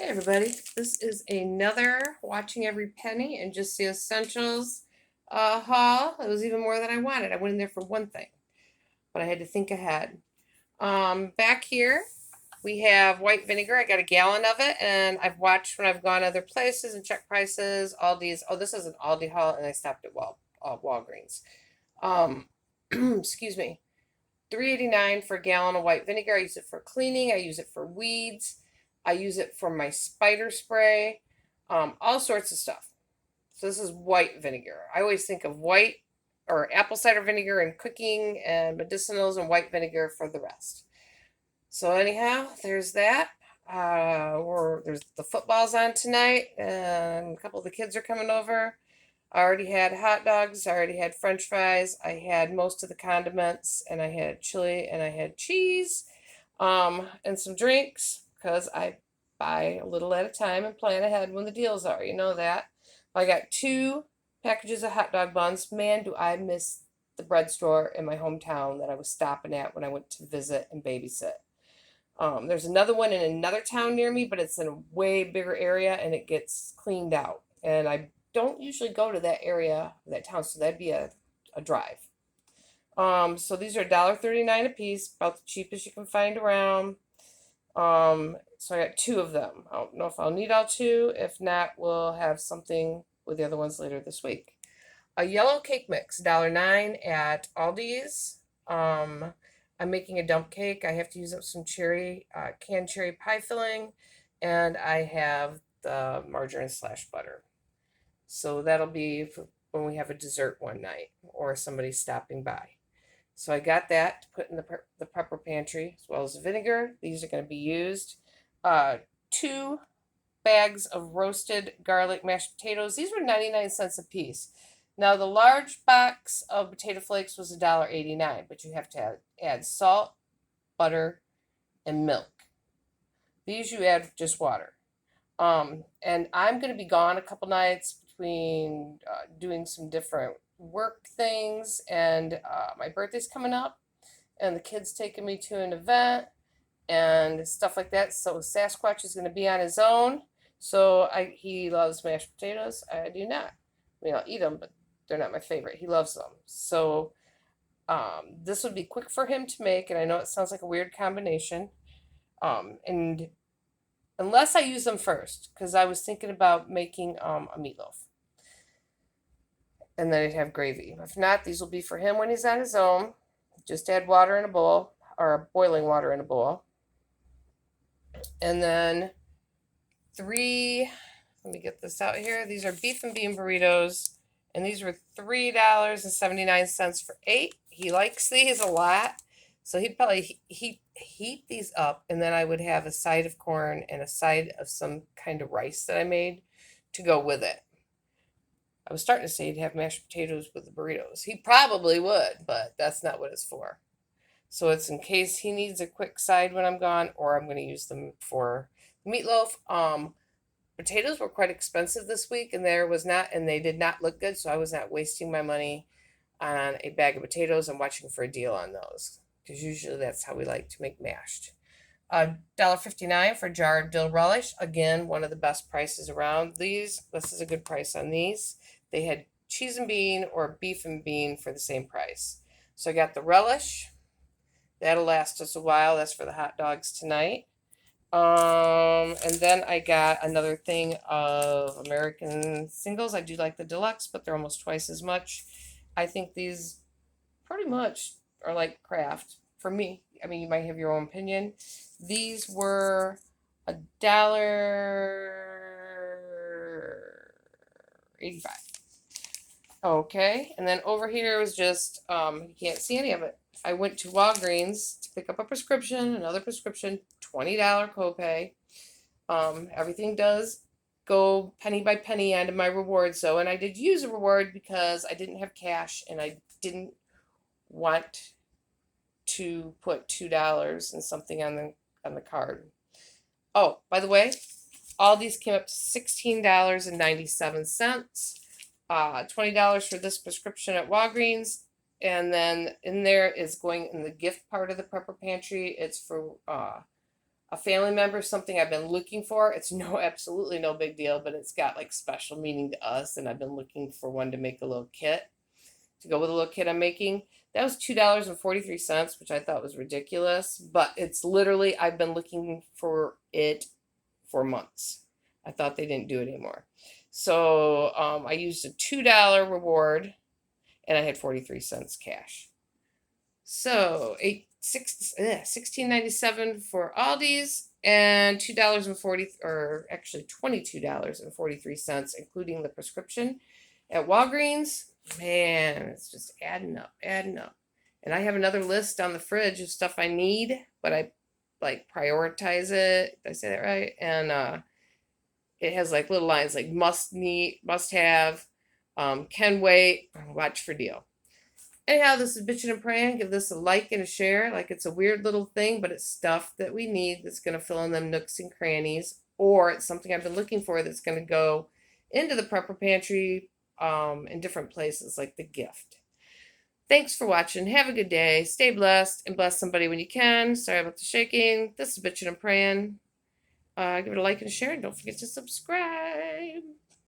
Hey everybody, this is another Watching Every Penny and Just the Essentials haul. It was even more than I wanted. I went in there for one thing, but I had to think ahead. Back here we have white vinegar. I got a gallon of it, and I've watched when I've gone other places and checked prices. Aldi's. Oh, this is an Aldi haul, and I stopped at Walgreens. Um, excuse me. $3.89 for a gallon of white vinegar. I use it for cleaning. I use it for weeds. I use it for my spider spray. All sorts of stuff. So this is white vinegar. I always think of white or apple cider vinegar and cooking and medicinals and white vinegar for the rest. So anyhow, there's that. There's the football's on tonight, and a couple of the kids are coming over. I already had hot dogs. I already had French fries. I had most of the condiments, and I had chili, and I had cheese, and some drinks because I buy a little at a time and plan ahead when the deals are. You know that. I got 2 packages of hot dog buns. Man, do I miss the bread store in my hometown that I was stopping at when I went to visit and babysit. There's another one in another town near me, but it's in a way bigger area and it gets cleaned out. And I don't usually go to that area, that town, so that'd be a drive. So these are $1.39 a piece, about the cheapest you can find around. So I got 2 of them. I don't know if I'll need all 2. If not, we'll have something with the other ones later this week. A yellow cake mix, $1.09 at Aldi's. I'm making a dump cake. I have to use up some canned cherry pie filling, and I have the margarine slash butter. So that'll be for when we have a dessert one night or somebody stopping by. So I got that to put in the pepper pantry as well as the vinegar. These are going to be used. 2 bags of roasted garlic mashed potatoes. These were 99 cents a piece. Now the large box of potato flakes was $1.89, but you have to add salt, butter, and milk. These you add just water. And I'm going to be gone a couple nights between doing some different work things, and my birthday's coming up, and the kid's taking me to an event and stuff like that. So Sasquatch is going to be on his own. So he loves mashed potatoes. I do not. I mean, I'll eat them, but they're not my favorite. He loves them. So this would be quick for him to make, and I know it sounds like a weird combination. And unless I use them first, because I was thinking about making a meatloaf. And then I'd have gravy. If not, these will be for him when he's on his own. Just add water in a bowl, or boiling water in a bowl. And then let me get this out here. These are beef and bean burritos, and these were $3.79 for 8. He likes these a lot, so he'd probably heat these up, and then I would have a side of corn and a side of some kind of rice that I made to go with it. I was starting to say he'd have mashed potatoes with the burritos. He probably would, but that's not what it's for. So it's in case he needs a quick side when I'm gone, or I'm going to use them for meatloaf. Potatoes were quite expensive this week, and they did not look good, so I was not wasting my money on a bag of potatoes. I'm watching for a deal on those, because usually that's how we like to make mashed. $1.59 for a jar of dill relish. Again, one of the best prices around. This is a good price on these. They had cheese and bean or beef and bean for the same price. So I got the relish. That'll last us a while. That's for the hot dogs tonight. And then I got another thing of American singles. I do like the deluxe, but they're almost twice as much. I think these pretty much are like Kraft for me. I mean, you might have your own opinion. These were $1.85. Okay, and then over here was just you can't see any of it. I went to Walgreens to pick up a prescription, another prescription, $20 copay. Everything does go penny by penny onto my rewards, though, and I did use a reward because I didn't have cash and I didn't want to put $2 and something on the card. Oh, by the way, all these came up to $16.97. $20 for this prescription at Walgreens, and then in there is going in the gift part of the Prepper Pantry. It's for a family member, something I've been looking for. It's absolutely no big deal, but it's got like special meaning to us, and I've been looking for one to make a little kit to go with a little kit I'm making. That was $2.43, which I thought was ridiculous, but it's literally, I've been looking for it for months. I thought they didn't do it anymore. So I used a $2 reward and I had 43 cents cash. So 16.97 for Aldi's and $2.40, or actually $22.43, including the prescription at Walgreens. Man, it's just adding up, adding up. And I have another list on the fridge of stuff I need, but I like prioritize it. Did I say that right? And it has like little lines like must need, must have, can wait, watch for deal. Anyhow, this is Bitchin' and Praying. Give this a like and a share. Like, it's a weird little thing, but it's stuff that we need that's going to fill in them nooks and crannies. Or it's something I've been looking for that's going to go into the prepper pantry in different places, like the gift. Thanks for watching. Have a good day. Stay blessed and bless somebody when you can. Sorry about the shaking. This is Bitchin' and Praying. Give it a like and a share. And don't forget to subscribe.